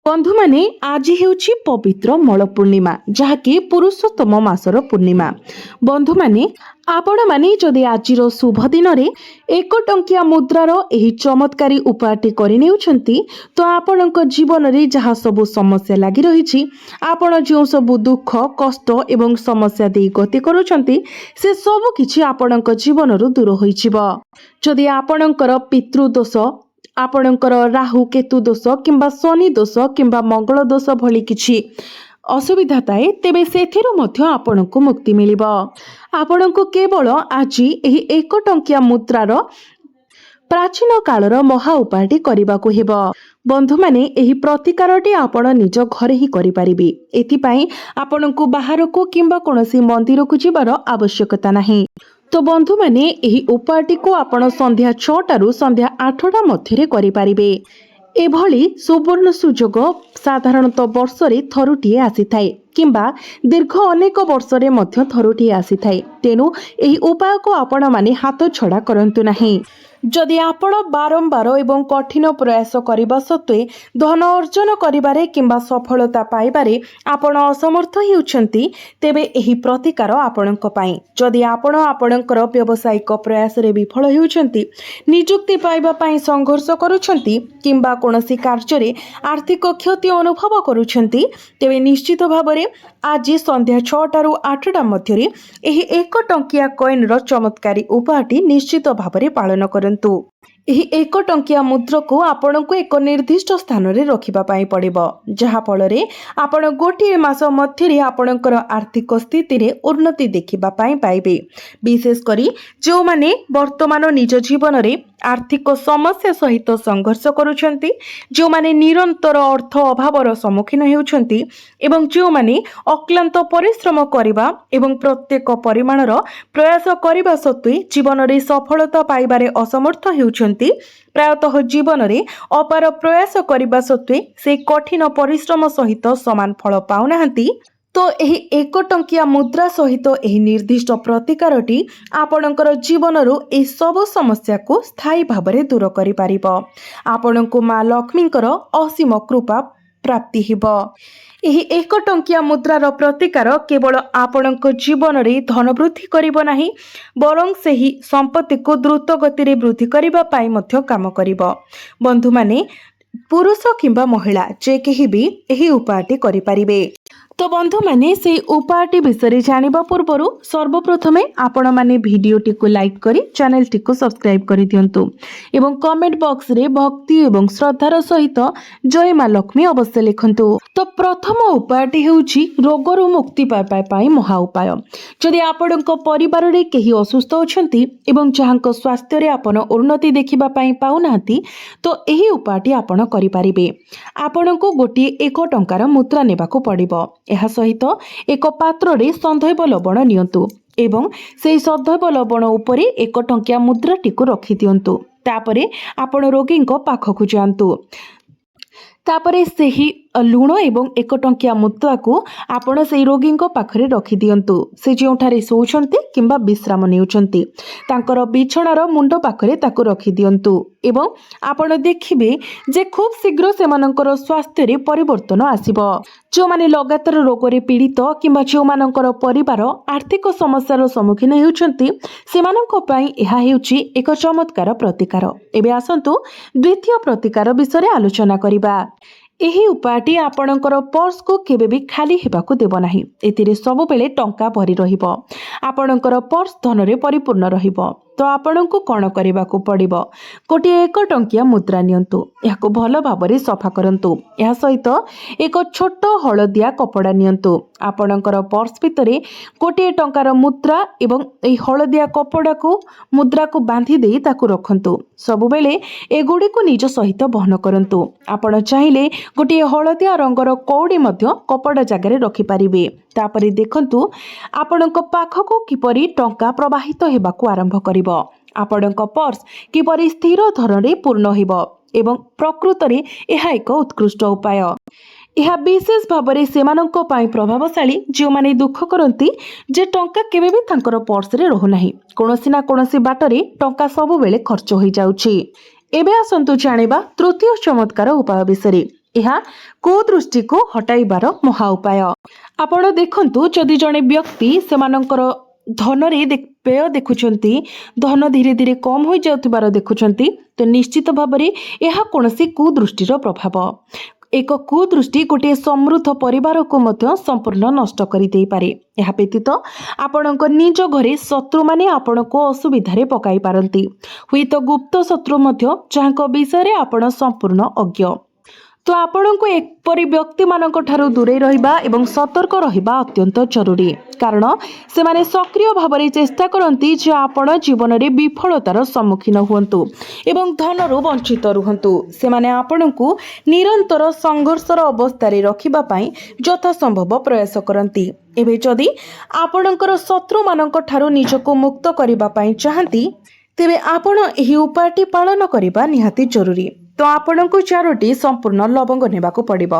बंधु माने आज हेउची पवित्र मल पूर्णिमा जहाँकि पुरुषोत्तम मासर पूर्णिमा। बंधु माने आपण माने जदि आजिर शुभ दिन रे एक टंकिया मुद्रार एही चमत्कारी उपायटी करिनेउछंती तो आपणक जीवन रे जहाँ सबु समस्या लागि रहिछि, आपण जो सबु दुख कष्ट एवं समस्या दे गति करूछंती से सबु किछि आपणक जीवनरु दूर होइछिबो। जदि आपणकर पितृदोष, आपणकर राहु केतु दोष किंबा शनि दोष किंबा मंगल दोष भली किछि असुविधा थाए तेबे सेथिरु मध्य आपणको मुक्ति मिलिबो। आपणको केवल आज एही एक टंकिया मुद्रार प्राचीन कालर महा उपायटी करबाकू हेबो। बंधु माने एही प्रतिकारटी आपण निज घरे ही करि परिबे। एथिपाई आपणको बाहरको किंबा कोनोसी मंदिर को जिबार आवश्यकता नाही। तो बंधु माने एही उपायटी को आपण संध्या 6टा रु संध्या 8टा मध्यरे करि परिबे। एभली सुवर्ण सुजोग साधारणतः वर्षरे थरुटिए आसीथाए किंबा दीर्घ अनेक वर्षरे मध्य थरुटिए आसीथाए। तेनु एही उपाय को आपण माने हाथ छड़ा करंतु नाही। जदि आपण बारंबार एवं कठिन प्रयास करबा सत्वे धन अर्जन करिबारे किंबा सफलता पाइबारे आपण असमर्थ हेउछंती तेबे एही प्रतिकार आपणक पई। जदि आपण आपणकर व्यावसायिक प्रयास रे विफल हेउछंती, नियुक्ति पाइबा पई संघर्ष करूछंती किंबा कोनोसी कार्य रे आर्थिक क्षति अनुभव करूछंती तेबे निश्चित भाबरे आज संध्या 6टा रु 8टा मध्यरे एही एक टंकिया कॉइन रो चमत्कारी उपायटी निश्चित भाबरे पालन करंतु। एही एक टंकिया मुद्रा को आपनको एक निर्दिष्ट स्थान रे रखिबा पाई पड़िबो, जहा फलरे आपण गोटे मास मध्यरे आपणकर आर्थिक स्थिति रे उन्नति देखिबा पाई पाइबे। विशेष करी जो माने वर्तमान निज जीवन रे आर्थिक समस्या सहित संघर्ष करूछंती, जो माने निरंतर अर्थ अभावर सम्मुखीन हेउछंती एवं जो माने अक्लांत परिश्रम करिबा एवं प्रत्येक परिमाणर प्रयास करिबा सत्वे जीवन रे सफलता पाइबारे असमर्थ हेउछंती, प्रायतः जीवन रे अपार प्रयास करिबा सत्वे से कठिन परिश्रम सहित समान फल पाउनाहांती, तो एही एक टंकिया मुद्रा सहित एही निर्दिष्ट प्रतिकारटी आपणकर जीवनरु ए सब समस्या को स्थायी भाबरे दूर करि पारिबो। आपणको मां लक्ष्मीकर असीम कृपा प्राप्ति हेबो। एही एक टंकिया मुद्रार प्रतिकार केवल आपणक जीवन रे धन वृद्धि करिबो नाही, बरं सेही संपत्ति को द्रुत गति रे वृद्धि करिबा पाई मध्य काम करिबो। बंधु माने पुरुष किंबा महिला जे केही भी एही उपायटी करि पारिबे। तो बंधु माने से उपायटी विषय जानिबा पूर्वरु सर्वप्रथमे आपण माने भिडियोटी को लाइक करी चैनल टी को सब्सक्राइब करि दियंतु एवं कमेंट बॉक्स रे भक्ति एवं श्रद्धार सहित जय मां लक्ष्मी अवश्य लिखंतु। तो प्रथम उपायटी हेउची रोगरु मुक्ति पाइबा पाई महा उपाय। जदि आपणक परिवार रे केही असुस्थ अछंती एवं जहांक स्वास्थ्य रे आपण उन्नति देखिबा पाई पाउनाहांती तो एही उपायटी आपण करि पारिबे। आपणको गोटी 1 टंकार मुद्रा नेबाको पड़िबो। एहा सहित एक पात्र रे संधैव लवण नियंतु एवं सेही संधैव लवण उपरे 1 टंकिया मुद्राटी को रखि दियंतु। तापरे आपण रोगी पाखकु जांतु। तापरे सेही लुण एवं 1 टंकिया मुद्रा को आपण से रोगी पाखरे रखि दियंतु। से जोठारे सोउछंती किंबा विश्राम नेउछंती तांकर बिछणार मुंड पाखरे ताको रखि दियंतु एवं आपण देखिबे जे खूब शीघ्र सेमानकर स्वास्थ्य रे परिवर्तन आसीबो। जो माने लगातार रोग रे पीड़ित किंबा जो मानकर परिवार आर्थिक समस्यार सम्मुखीन हेउछंती सेमानक पई एहा हेउची एक चमत्कार प्रतिकार। एबे आसंतु द्वितीय प्रतिकार विषय आलोचना करिबा। एही उपायटी आपणकर पर्स को केबे भी खाली हेबाकू देबो नाही। एतिरे सब बेले टंका भरी रहिबो। आपणकर पर्स धन रे परिपूर्ण रहिबो। तो आपणको कोन करिबाकू पड़िबो, गोटे 1 टंकिया मुद्रा नियंतु, याको भलो भाबरे सफा करंतु। या सहित एक छोट हळदिया कपड़ा नियंतु। आपणकर पर्स भितरे गोटे टंकार मुद्रा एवं एही हळदिया कपड़ा को मुद्रा को बांधी देई ताकू रखंतु। सब बेले एगुडी को निज सहित बहन करंतु। आपण चाहिले गोटे हळदिया रंगर कौड़ी मध्य कपड़ा जगारे रखि पारिबे। तापरे देखंतु आपणक पाखको किपरि टंका प्रवाहित हेबाकू आरंभ करिबो। आपणक पर्स किपरि स्थिर धरणे पूर्ण हेबो एवं प्रकृत रे एहा एक उत्कृष्ट उपाय। यह विशेष भाव सेमानंक पाई प्रभावशाली जो माने दुख करती जे टंका केबे भी तांकर पर्स रे रहु नाही, कोनोसी ना कोनोसी बाटरे टंका सब बेले खर्च होई जाउछि। एबे आसंतु जानिबा तृतीय चमत्कार उपाय विषय। ଏହା कुदृष्टि को हटाइबार महा उपाय। आपण देखंतु जदि जड़े व्यक्ति सेमानंकर धन रे व्यय देखुछंती, धन धीरे धीरे कम हो जाउथिबार देखुछंती, तो निश्चित भाव में यह कोनोसी कुदृष्टिर प्रभाव। एक कुदृष्टि गोटे समृद्ध परिवार को मध्य संपूर्ण नष्ट करि देई पारे। यह व्यतीत आपणक निज घरे शत्रु माने आपणक असुविधारे पकाई पारंती, हुईत गुप्त शत्रु मध्य जहाँक विषय आपण संपूर्ण अज्ञ। तो आपणको एपरि व्यक्ति मानक ठारू दूरे रहिबा एवं सतर्क रहिबा अत्यंत जरूरी, कारण से माने सक्रिय भाव में चेष्टा करती जे आपण जीवन में विफलतार सम्मुखीन हुंतु एवं धनरु वंचित रुहंतु। से माने आपणको निरंतर संघर्षर अवस्था रखिबा पई यथासंभव प्रयास करती। एबे जदि आपणकर शत्रु मानक ठारू निजको मुक्त करिबा पई चाहती, तेबे आपण एही उपायटी पालन करिबा निहाती जरूरी। तो आपण को 4टी संपूर्ण लवंग नेबाको पड़िबो।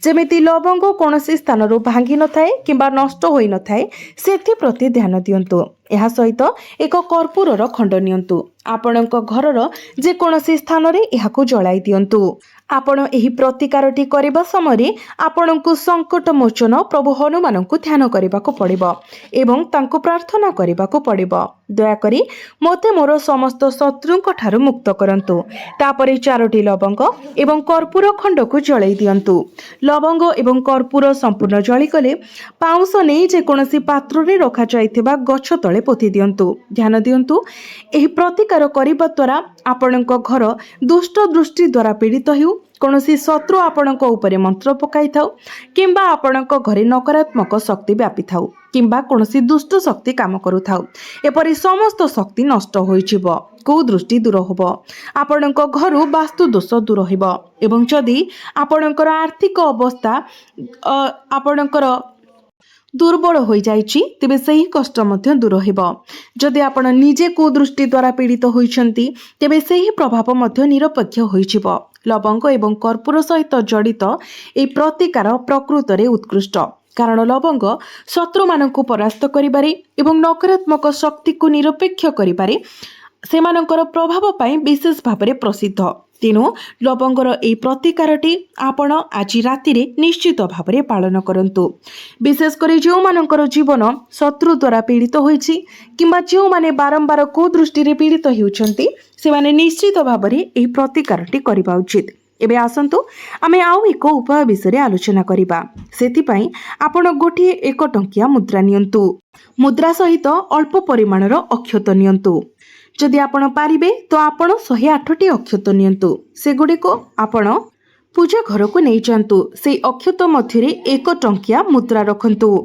जेमिति लवंग कोनोसी स्थानरु भांगी न थाए किंबा नष्ट होई न थाए सेथि प्रति ध्यान दियंतु। यह सहित एक कर्पूरर खंड नियंतु। आपणक घरर जे कोनोसी स्थान रे एहाकु जळाई दियंतु। आपण एही प्रतिकारटी करिबा समय आपणको संकट मोचन प्रभु हनुमान को ध्यान करिबाको पड़िबो एवं तांको प्रार्थना करिबाको पड़िबो, दयाकरी मोते मोर समस्त शत्रुंक ठारू मुक्त करंतु। तापरे 4टी लवंग एवं कर्पूर खंड को जळाई दियंतु। लवंग एवं कर्पूर संपूर्ण जळी गले पाउंस नै जे कोनोसी पात्र रे रखा जाइथिबा गछ तळे पोथी दियंतु। ध्यान दियंतु, एही प्रतिकार करिबा द्वारा आपणक घर दुष्ट दृष्टि द्वारा पीड़ित हेउ, कोनोसी शत्रु आपणक उपरे मंत्र पकाई थाउ किंबा आपणक घरे नकारात्मक शक्ति व्यापी थाउ किंबा कोनोसी दुष्ट शक्ति काम करू थाउ, एपरि समस्त शक्ति नष्ट होइजिबो, कुदृष्टि दूर होबो, आपणक घरु वास्तु दोष दूर होइबो। एवं जदि आपणकर आर्थिक अवस्था आपणकर दुर्बल हो जाइछि, तेबे सही कष्ट मध्य दूर हेबो। जदि आपण निजे कुदृष्टि द्वारा पीड़ित होइछंती, तेबे सही प्रभाव मध्य निरपेक्ष होइजिबो। लवंग एवं कर्पूर सहित जड़ित ए प्रतिकार प्रकृत रे उत्कृष्ट, कारण लवंग शत्रु मानकु परास्त करिबारे एवं नकारात्मक शक्ति को निरपेक्ष करिबारे सेमानकर प्रभाव पाई विशेष भाव में प्रसिद्ध। तेणु लवंगर ए प्रतिकारटी आपण आज राति निश्चित भाव में पालन करंतु। विशेषकर जो मानकर जीवन शत्रु द्वारा पीड़ित होइछि किंबा जो माने बारंबार कुदृष्टि रे पीड़ित हेउछंती, से माने निश्चित भाव में ए प्रतिकारटी करिबा उचित। एबे आसंतु आमे आउ एक उपाय विषय आलोचना करिबा। सेति पई आपण गोटिए 1 टंकिया मुद्रा नियंतु। मुद्रा सहित अल्प परिमाणर अक्षत नियंतु। जदि आपण पारिबे तो आपण 108टी अक्षत नियंतु। सेगुडी को आपण पूजा घर को नहीं जांतु। से अक्षत मध्य 1 टंकिया मुद्रा रखंतु।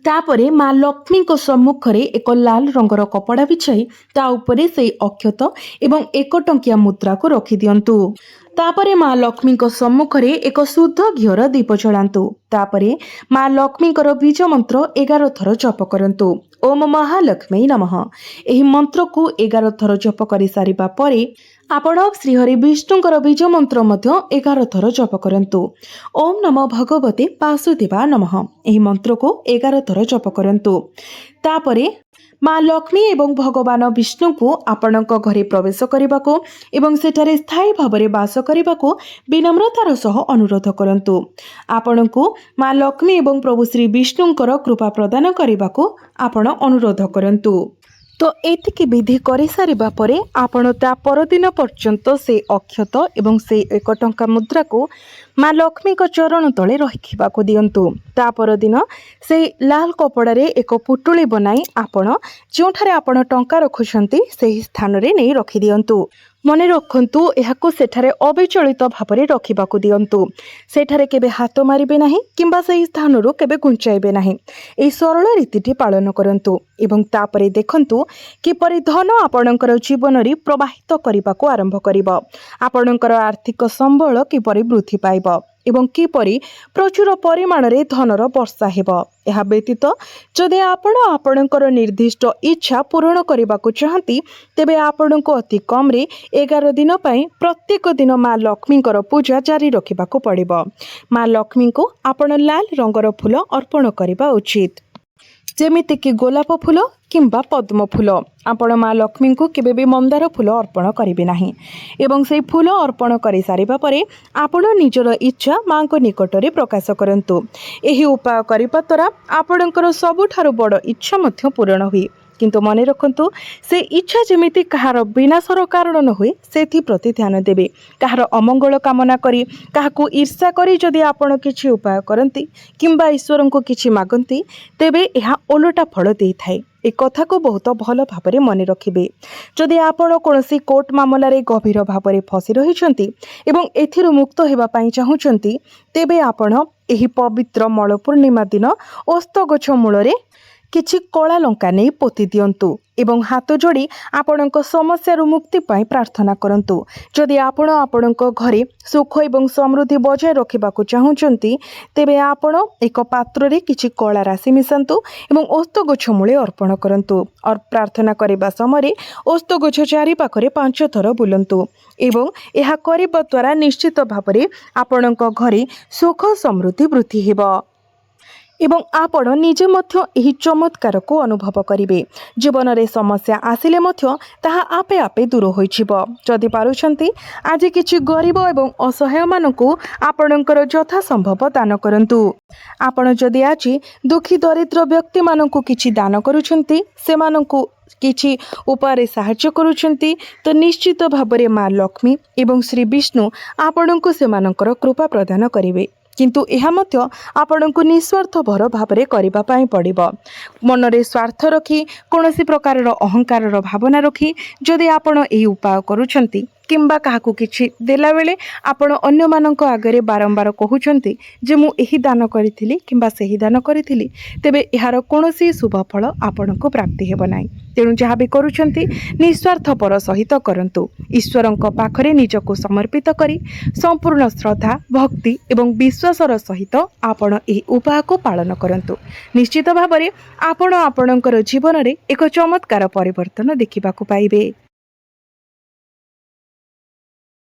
तापरे माँ लक्ष्मी को सम्मुख रे एक लाल रंगर कपड़ा बिछाई ता उपरे से अक्षत एवं 1 टंकिया मुद्रा को रखी दियंतु। तापरे माँ लक्ष्मी को सम्मुख रे एक शुद्ध घियर दीप जलांतु। तापरे माँ लक्ष्मी को बीज मंत्र 11 थर जप करंतु। ओम महालक्ष्मी नमः। एही मंत्र को 11 थर जप करि सारिबा परे आपण श्रीहरि विष्णुंकर बीज मंत्र मध्य 11 थर जप करंतु। ओम नमो भगवते वासुदेवा नमः। एही मंत्र को 11 थर जप करंतु। तापरे माँ लक्ष्मी एवं भगवान विष्णु को आपणक घरे प्रवेश करने को एवं सेठारे स्थायी भाव में वास करने को विनम्रतार सह अनुरोध करंतु। आपण को माँ लक्ष्मी एवं प्रभु श्री विष्णुंकर कृपा प्रदान करने को आपण अनुरोध करंतु। तो एतिकी विधि करि सारिबा परे आपण ता परदिन पर्यंत से अक्षत एवं से 1 टंका मुद्रा को माँ लक्ष्मी को चरण तले रखिबा को दियंतु। ता परदिन से लाल कपड़ा रे एक पुटुली बनाई आपण जोठारे आपण टंका रखुछंती सेही स्थान रे नै रखि दियंतु। मने रखंतु एहाको सेठारे अविचलित भाव में रखिबाको दियंतु। सेठारे केबे हाथ मारिबे नाही किंबा सेही स्थानरु केबे गुंचाइबे नाही। एही सरल रीतिटी पालन करंतु एवं तापरे देखंतु किपरि धन आपणकर जीवन रे प्रवाहित करिबाको आरंभ करिबो। आपणकर आर्थिक संबल किपरि वृद्धि पाइबो एवं किपरि प्रचुर परिमाण रे धनर वर्षा हेबो। यह व्यतीत जदि आपण आपणकर निर्दिष्ट इच्छा पूर्ण करने चाहती तेबे आपण को अति कम रे 11 दिन पई प्रत्येक दिन माँ लक्ष्मी पूजा जारी रखिबाको पड़िबो। माँ लक्ष्मी को आपण लाल रंगर फूल अर्पण करबा उचित। ଯେମିତିକି ଗୋଲାପ ଫୁଲ କିମ୍ବା ପଦ୍ମ ଫୁଲ। ଆପଣ ମା ଲକ୍ଷ୍ମୀଙ୍କୁ କେବେ ବି ମନ୍ଦାର ଫୁଲ ଅର୍ପଣ କରିବେ ନାହିଁ ଏବଂ ସେହି ଫୁଲ ଅର୍ପଣ କରିସାରିବା ପରେ ଆପଣ ନିଜର ଇଚ୍ଛା ମାଙ୍କ ନିକଟରେ ପ୍ରକାଶ କରନ୍ତୁ। ଏହି ଉପାୟ କରିବା ଦ୍ୱାରା ଆପଣଙ୍କର ସବୁଠାରୁ ବଡ଼ ଇଚ୍ଛା ମଧ୍ୟ ପୂରଣ ହୁଏ। କିନ୍ତୁ ମନେ ରଖନ୍ତୁ, ସେ ଇଚ୍ଛା ଯେମିତି କାହାର ବିନାଶର କାରଣ ନ ହୁଏ ସେଥିପ୍ରତି ଧ୍ୟାନ ଦେବେ। କାହାର ଅମଙ୍ଗଳ କାମନା କରି, କାହାକୁ ଈର୍ଷା କରି ଯଦି ଆପଣ କିଛି ଉପାୟ କରନ୍ତି କିମ୍ବା ଈଶ୍ୱରଙ୍କୁ କିଛି ମାଗନ୍ତି, ତେବେ ଏହା ଓଲଟା ଫଳ ଦେଇଥାଏ। ଏ କଥାକୁ ବହୁତ ଭଲ ଭାବରେ ମନେ ରଖିବେ। ଯଦି ଆପଣ କୌଣସି କୋର୍ଟ ମାମଲାରେ ଗଭୀର ଭାବରେ ଫସି ରହିଛନ୍ତି ଏବଂ ଏଥିରୁ ମୁକ୍ତ ହେବା ପାଇଁ ଚାହୁଁଛନ୍ତି, ତେବେ ଆପଣ ଏହି ପବିତ୍ର ମଳ ପୂର୍ଣ୍ଣିମା ଦିନ ଓସ୍ତ ଗଛ ମୂଳରେ କିଛି କଳା ଲଙ୍କା ନେଇ ପୋତି ଦିଅନ୍ତୁ ଏବଂ ହାତ ଯୋଡ଼ି ଆପଣଙ୍କ ସମସ୍ୟାରୁ ମୁକ୍ତି ପାଇଁ ପ୍ରାର୍ଥନା କରନ୍ତୁ। ଯଦି ଆପଣ ଆପଣଙ୍କ ଘରେ ସୁଖ ଏବଂ ସମୃଦ୍ଧି ବଜାୟ ରଖିବାକୁ ଚାହୁଁଛନ୍ତି, ତେବେ ଆପଣ ଏକ ପାତ୍ରରେ କିଛି କଳା ରାଶି ମିଶାନ୍ତୁ ଏବଂ ଓସ୍ତ ଗଛ ମୂଳେ ଅର୍ପଣ କରନ୍ତୁ। ପ୍ରାର୍ଥନା କରିବା ସମୟରେ ଓସ୍ତ ଗଛ ଚାରିପାଖରେ 5 ଥର ବୁଲନ୍ତୁ ଏବଂ ଏହା କରିବା ଦ୍ୱାରା ନିଶ୍ଚିତ ଭାବରେ ଆପଣଙ୍କ ଘରେ ସୁଖ ସମୃଦ୍ଧି ବୃଦ୍ଧି ହେବ ଏବଂ ଆପଣ ନିଜେ ମଧ୍ୟ ଏହି ଚମତ୍କାରକୁ ଅନୁଭବ କରିବେ। ଜୀବନରେ ସମସ୍ୟା ଆସିଲେ ମଧ୍ୟ ତାହା ଆପେ ଆପେ ଦୂର ହୋଇଯିବ। ଯଦି ପାରୁଛନ୍ତି, ଆଜି କିଛି ଗରିବ ଏବଂ ଅସହାୟମାନଙ୍କୁ ଆପଣଙ୍କର ଯଥାସମ୍ଭବ ଦାନ କରନ୍ତୁ। ଆପଣ ଯଦି ଆଜି ଦୁଃଖୀ ଦରିଦ୍ର ବ୍ୟକ୍ତିମାନଙ୍କୁ କିଛି ଦାନ କରୁଛନ୍ତି, ସେମାନଙ୍କୁ କିଛି ଉପାୟରେ ସାହାଯ୍ୟ କରୁଛନ୍ତି, ତ ନିଶ୍ଚିତ ଭାବରେ ମା ଲକ୍ଷ୍ମୀ ଏବଂ ଶ୍ରୀ ବିଷ୍ଣୁ ଆପଣଙ୍କୁ ସେମାନଙ୍କର କୃପା ପ୍ରଦାନ କରିବେ। କିନ୍ତୁ ଏହା ମଧ୍ୟ ଆପଣଙ୍କୁ ନିଃସ୍ୱାର୍ଥପର ଭାବରେ କରିବା ପାଇଁ ପଡ଼ିବ। ମନରେ ସ୍ୱାର୍ଥ ରଖି, କୌଣସି ପ୍ରକାରର ଅହଙ୍କାରର ଭାବନା ରଖି ଯଦି ଆପଣ ଏହି ଉପାୟ କରୁଛନ୍ତି କିମ୍ବା କାହାକୁ କିଛି ଦେଲାବେଳେ ଆପଣ ଅନ୍ୟମାନଙ୍କ ଆଗରେ ବାରମ୍ବାର କହୁଛନ୍ତି ଯେ ମୁଁ ଏହି ଦାନ କରିଥିଲି କିମ୍ବା ସେହି ଦାନ କରିଥିଲି, ତେବେ ଏହାର କୌଣସି ଶୁଭ ଫଳ ଆପଣଙ୍କୁ ପ୍ରାପ୍ତି ହେବ ନାହିଁ। ତେଣୁ ଯାହା ବି କରୁଛନ୍ତି ନିଃସ୍ୱାର୍ଥପର ସହିତ କରନ୍ତୁ। ଈଶ୍ୱରଙ୍କ ପାଖରେ ନିଜକୁ ସମର୍ପିତ କରି ସମ୍ପୂର୍ଣ୍ଣ ଶ୍ରଦ୍ଧା, ଭକ୍ତି ଏବଂ ବିଶ୍ୱାସର ସହିତ ଆପଣ ଏହି ଉପାୟକୁ ପାଳନ କରନ୍ତୁ। ନିଶ୍ଚିତ ଭାବରେ ଆପଣ ଆପଣଙ୍କର ଜୀବନରେ ଏକ ଚମତ୍କାର ପରିବର୍ତ୍ତନ ଦେଖିବାକୁ ପାଇବେ।